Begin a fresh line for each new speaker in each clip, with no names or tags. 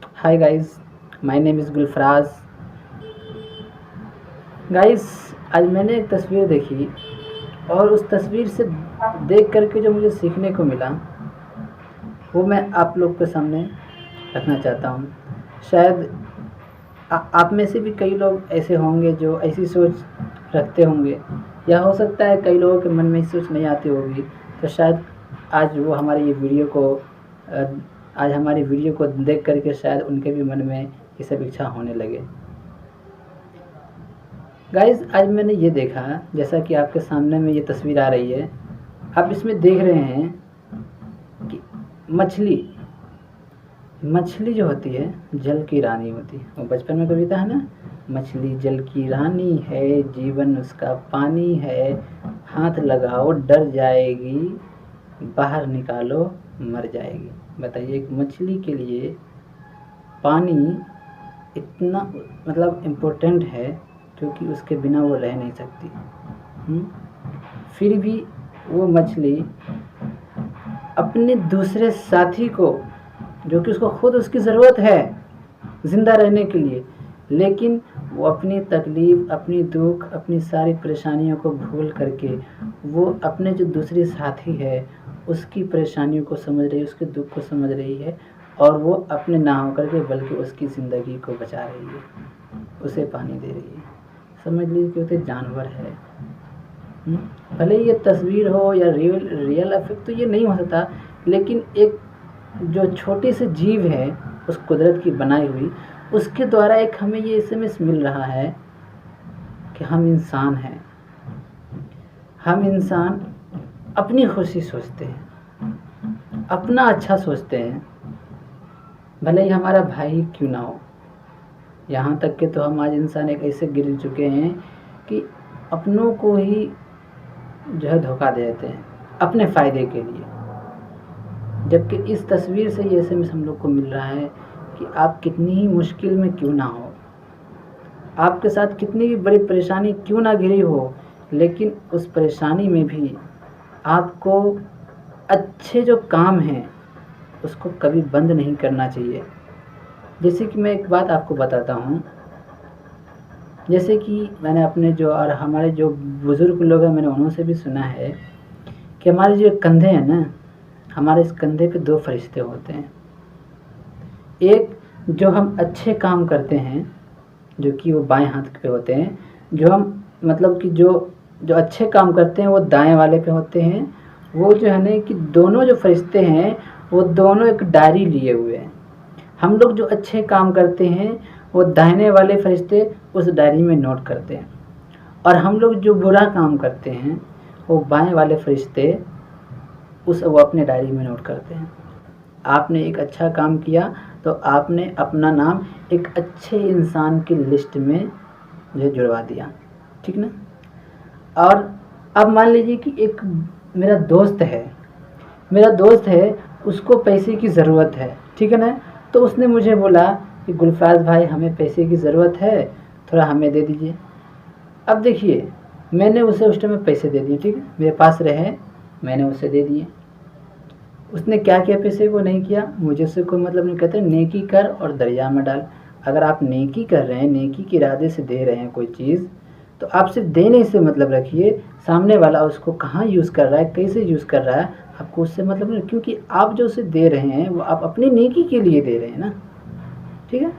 Hi guys, my name is Gulfaraz. Guys, आज मैंने एक तस्वीर देखी और उस तस्वीर से देख करके जो मुझे सीखने को मिला वो मैं आप लोग के सामने रखना चाहता हूँ। शायद आप में से भी कई लोग ऐसे होंगे जो ऐसी सोच रखते होंगे, या हो सकता है कई लोगों के मन में ऐसी सोच नहीं आती होगी। तो शायद आज वो हमारी ये वीडियो को अ, आज हमारी वीडियो को देख करके शायद उनके भी मन में ये सब इच्छा होने लगे। गाइस, आज मैंने ये देखा, जैसा कि आपके सामने में ये तस्वीर आ रही है, आप इसमें देख रहे हैं कि मछली मछली जो होती है जल की रानी होती है। वो बचपन में कविता है ना, मछली जल की रानी है, जीवन उसका पानी है, हाथ लगाओ डर जाएगी, बाहर निकालो मर जाएगी। बताइए, एक मछली के लिए पानी इतना मतलब इम्पोर्टेंट है, क्योंकि उसके बिना वो रह नहीं सकती। फिर भी वो मछली अपने दूसरे साथी को, जो कि उसको खुद उसकी ज़रूरत है ज़िंदा रहने के लिए, लेकिन वो अपनी तकलीफ़, अपनी दुख, अपनी सारी परेशानियों को भूल करके वो अपने जो दूसरी साथी है उसकी परेशानियों को समझ रही है, उसके दुख को समझ रही है, और वो अपने ना होकर के बल्कि उसकी ज़िंदगी को बचा रही है, उसे पानी दे रही है। समझ लीजिए कि वो तो जानवर है। भले ही ये तस्वीर हो या रियल इफेक्ट तो ये नहीं हो सकता, लेकिन एक जो छोटी सी जीव है उस कुदरत की बनाई हुई, उसके द्वारा एक हमें ये एसएमएस मिल रहा है कि हम इंसान हैं। हम इंसान अपनी खुशी सोचते हैं, अपना अच्छा सोचते हैं, भले ही हमारा भाई क्यों ना हो। यहाँ तक कि तो हम आज इंसान एक ऐसे गिर चुके हैं कि अपनों को ही जो है धोखा देते हैं अपने फ़ायदे के लिए। जबकि इस तस्वीर से ये एसएमएस हम लोग को मिल रहा है कि आप कितनी ही मुश्किल में क्यों ना हो, आपके साथ कितनी भी बड़ी परेशानी क्यों ना घिरी हो, लेकिन उस परेशानी में भी आपको अच्छे जो काम हैं उसको कभी बंद नहीं करना चाहिए। जैसे कि मैं एक बात आपको बताता हूँ, जैसे कि मैंने अपने जो और हमारे जो बुज़ुर्ग लोग हैं, मैंने उन्होंने भी सुना है कि हमारे जो कंधे हैं ना, हमारे इस कंधे पे दो फरिश्ते होते हैं। एक जो हम अच्छे काम करते हैं, जो कि वो बाएं हाथ पे होते हैं, जो हम मतलब कि जो जो अच्छे काम करते हैं वो दाएं वाले पे होते हैं। वो जो है ना कि दोनों जो फरिश्ते हैं वो दोनों एक डायरी लिए हुए हैं। हम लोग जो अच्छे काम करते हैं वो दाहिने वाले फरिश्ते उस डायरी में नोट करते हैं, और हम लोग जो बुरा काम करते हैं वो बाएं वाले फरिश्ते वो अपने डायरी में नोट करते हैं। आपने एक अच्छा काम किया तो आपने अपना नाम एक अच्छे इंसान की लिस्ट में जो है जुड़वा दिया, ठीक ना। और अब मान लीजिए कि एक मेरा दोस्त है, उसको पैसे की ज़रूरत है, ठीक है ना। तो उसने मुझे बोला कि गुलफराज भाई, हमें पैसे की ज़रूरत है, थोड़ा हमें दे दीजिए। अब देखिए, मैंने उसे उस टाइम में पैसे दे दिए, ठीक है, मेरे पास रहे, मैंने उसे दे दिए। उसने क्या किया, पैसे को नहीं किया, मुझे उससे कोई मतलब नहीं। कहते नेकी कर और दरिया में डाल। अगर आप नेकी कर रहे हैं, नेकी के इरादे से दे रहे हैं कोई चीज़, तो आप सिर्फ देने से मतलब रखिए, सामने वाला उसको कहाँ यूज़ कर रहा है, कैसे यूज़ कर रहा है, आपको उससे मतलब नहीं, क्योंकि आप जो उसे दे रहे हैं वो आप अपनी नेकी के लिए दे रहे हैं ना, ठीक है।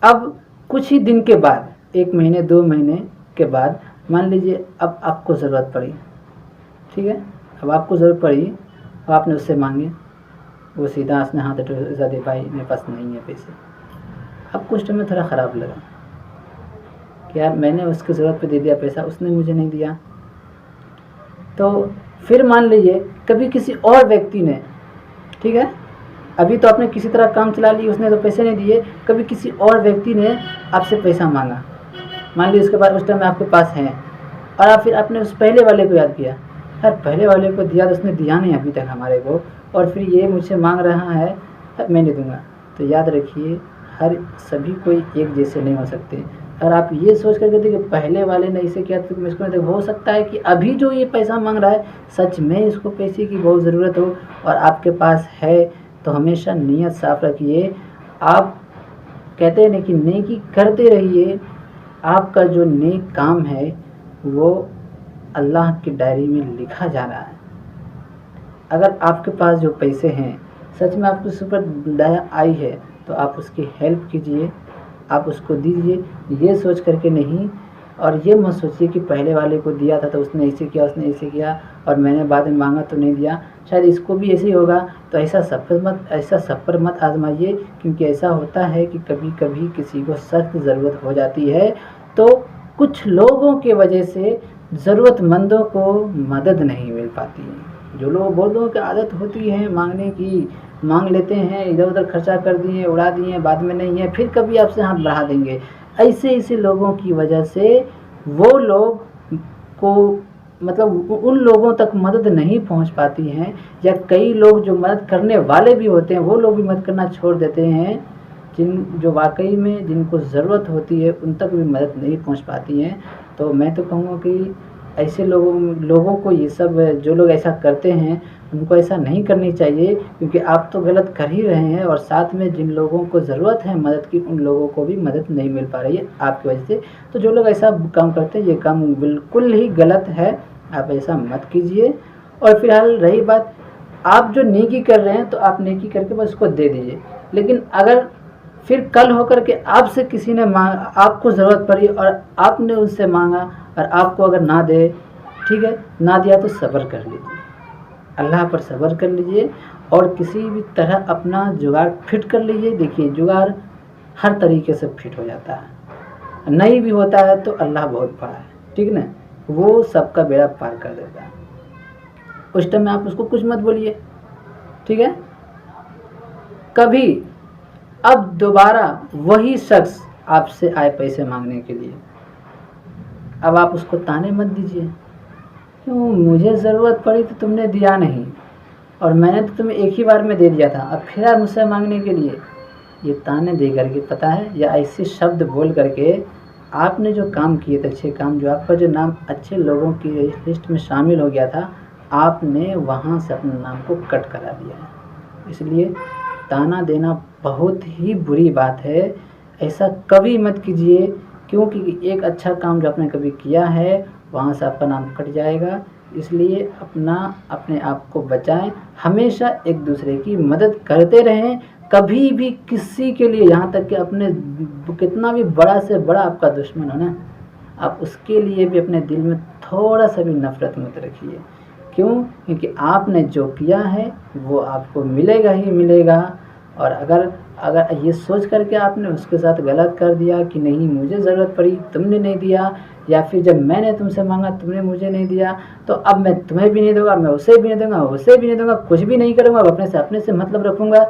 अब कुछ ही दिन के बाद, 1 महीने 2 महीने के बाद, मान लीजिए अब आपको ज़रूरत पड़ी, ठीक है, अब आपको ज़रूरत पड़ी, अब आपने उससे मांगे, वो सीधा उसने हाथ ऐसा दे, भाई मेरे पास नहीं है पैसे। अब कुछ टाइम में थोड़ा ख़राब लगा कि यार मैंने उसकी ज़रूरत पे दे दिया पैसा, उसने मुझे नहीं दिया। तो फिर मान लीजिए कभी किसी और व्यक्ति ने, ठीक है, अभी तो आपने किसी तरह काम चला लिया, उसने तो पैसे नहीं दिए, कभी किसी और व्यक्ति ने आपसे पैसा मांगा, मान लीजिए उसके बाद उस टाइम में आपके पास है, और आप फिर आपने उस पहले वाले को याद किया, यार पहले वाले को दिया तो उसने दिया नहीं अभी तक हमारे को, और फिर ये मुझसे मांग रहा है, मैं नहीं दूंगा। तो याद रखिए, हर सभी कोई एक जैसे नहीं हो सकते। अगर आप ये सोच कर के देखिए पहले वाले ने इसे किया तो इसको नहीं, हो सकता है कि अभी जो ये पैसा मांग रहा है सच में इसको पैसे की बहुत ज़रूरत हो और आपके पास है। तो हमेशा नीयत साफ रखिए, आप कहते हैं ना कि नेकी करते रहिए। आपका जो नेक काम है वो अल्लाह की डायरी में लिखा जा रहा है। अगर आपके पास जो पैसे हैं, सच में आपके ऊपर दया आई है, तो आप उसकी हेल्प कीजिए, आप उसको दीजिए, ये सोच करके नहीं। और ये मत सोचिए कि पहले वाले को दिया था तो उसने ऐसे किया, उसने ऐसे किया और मैंने बाद में मांगा तो नहीं दिया, शायद इसको भी ऐसे ही होगा। तो ऐसा सब पर मत आजमाइए, क्योंकि ऐसा होता है कि कभी कभी किसी को सख्त ज़रूरत हो जाती है, तो कुछ लोगों के वजह से ज़रूरतमंदों को मदद नहीं मिल पाती है। जो लोग बहुत लोगों की आदत होती है मांगने की, मांग लेते हैं, इधर उधर खर्चा कर दिए, उड़ा दिए, बाद में नहीं है, फिर कभी आपसे हाथ बढ़ा देंगे। ऐसे लोगों की वजह से वो लोग को मतलब उन लोगों तक मदद नहीं पहुंच पाती हैं, या कई लोग जो मदद करने वाले भी होते हैं वो लोग भी मदद करना छोड़ देते हैं। जो वाकई में जिनको ज़रूरत होती है उन तक भी मदद नहीं पहुंच पाती हैं। तो मैं तो कहूँगा कि ऐसे लोगों को ये सब, जो लोग ऐसा करते हैं उनको ऐसा नहीं करनी चाहिए, क्योंकि आप तो गलत कर ही रहे हैं और साथ में जिन लोगों को ज़रूरत है मदद की उन लोगों को भी मदद नहीं मिल पा रही है आपकी वजह से। तो जो लोग ऐसा काम करते हैं ये काम बिल्कुल ही गलत है, आप ऐसा मत कीजिए। और फिलहाल रही बात, आप जो नेकी कर रहे हैं तो आप नेकी करके बस उसको दे दीजिए, लेकिन अगर फिर कल होकर के आपसे किसी ने आपको ज़रूरत पड़ी और आपने उससे मांगा और आपको अगर ना दे, ठीक है, ना दिया तो सब्र कर लीजिए, अल्लाह पर सब्र कर लीजिए और किसी भी तरह अपना जुगाड़ फिट कर लीजिए। देखिए जुगाड़ हर तरीके से फिट हो जाता है, नहीं भी होता है तो अल्लाह बहुत बड़ा है, ठीक ना, वो सबका बेड़ा पार कर देता है। उस टाइम में आप उसको कुछ मत बोलिए, ठीक है। कभी अब दोबारा वही शख्स आपसे आए पैसे मांगने के लिए, अब आप उसको ताने मत दीजिए, क्यों मुझे ज़रूरत पड़ी तो तुमने दिया नहीं और मैंने तो तुम्हें एक ही बार में दे दिया था, अब फिर आप मुझसे मांगने के लिए। ये ताने दे करके, पता है, या ऐसे शब्द बोल करके आपने जो काम किए थे, अच्छे काम, जो आपका जो नाम अच्छे लोगों की लिस्ट में शामिल हो गया था, आपने वहाँ से अपने नाम को कट करा दिया है। इसलिए ताना देना बहुत ही बुरी बात है, ऐसा कभी मत कीजिए, क्योंकि एक अच्छा काम जो आपने कभी किया है वहाँ से आपका नाम कट जाएगा। इसलिए अपने आप को बचाएं, हमेशा एक दूसरे की मदद करते रहें, कभी भी किसी के लिए, यहाँ तक कि अपने कितना भी बड़ा से बड़ा आपका दुश्मन हो ना, आप उसके लिए भी अपने दिल में थोड़ा सा भी नफ़रत मत रखिए। क्यों? क्योंकि आपने जो किया है वो आपको मिलेगा ही मिलेगा। और अगर ये सोच करके आपने उसके साथ गलत कर दिया कि नहीं मुझे ज़रूरत पड़ी तुमने नहीं दिया, या फिर जब मैंने तुमसे मांगा तुमने मुझे नहीं दिया, तो अब मैं तुम्हें भी नहीं दूंगा, मैं उसे भी नहीं दूंगा, उसे भी नहीं दूंगा, कुछ भी नहीं करूंगा, अपने से मतलब रखूंगा,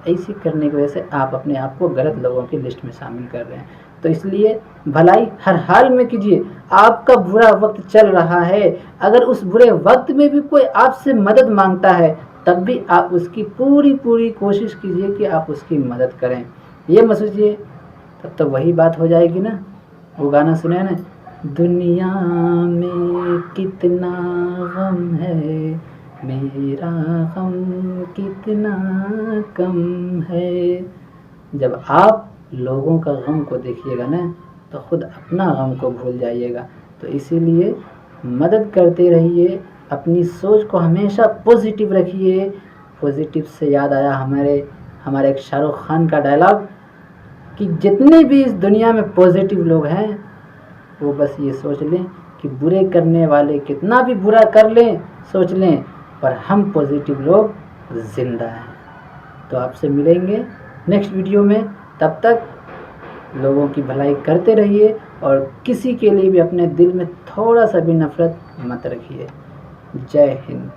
ऐसी करने की वजह से आप अपने आप को गलत लोगों की लिस्ट में शामिल कर रहे हैं। तो इसलिए भलाई हर हाल में कीजिए। आपका बुरा वक्त चल रहा है, अगर उस बुरे वक्त में भी कोई आपसे मदद मांगता है तब भी आप उसकी पूरी कोशिश कीजिए कि आप उसकी मदद करें। ये मत सोचिए, तब तो वही बात हो जाएगी ना, वो गाना सुने ना, दुनिया में कितना गम है, मेरा गम कितना कम है। जब आप लोगों का गम को देखिएगा ना तो खुद अपना गम को भूल जाइएगा। तो इसीलिए मदद करते रहिए, अपनी सोच को हमेशा पॉजिटिव रखिए। पॉजिटिव से याद आया हमारे एक शाहरुख खान का डायलॉग कि जितने भी इस दुनिया में पॉजिटिव लोग हैं वो बस ये सोच लें कि बुरे करने वाले कितना भी बुरा कर लें, सोच लें, पर हम पॉजिटिव लोग ज़िंदा हैं। तो आपसे मिलेंगे नेक्स्ट वीडियो में, तब तक लोगों की भलाई करते रहिए और किसी के लिए भी अपने दिल में थोड़ा सा भी नफ़रत मत रखिए। जय हिंद।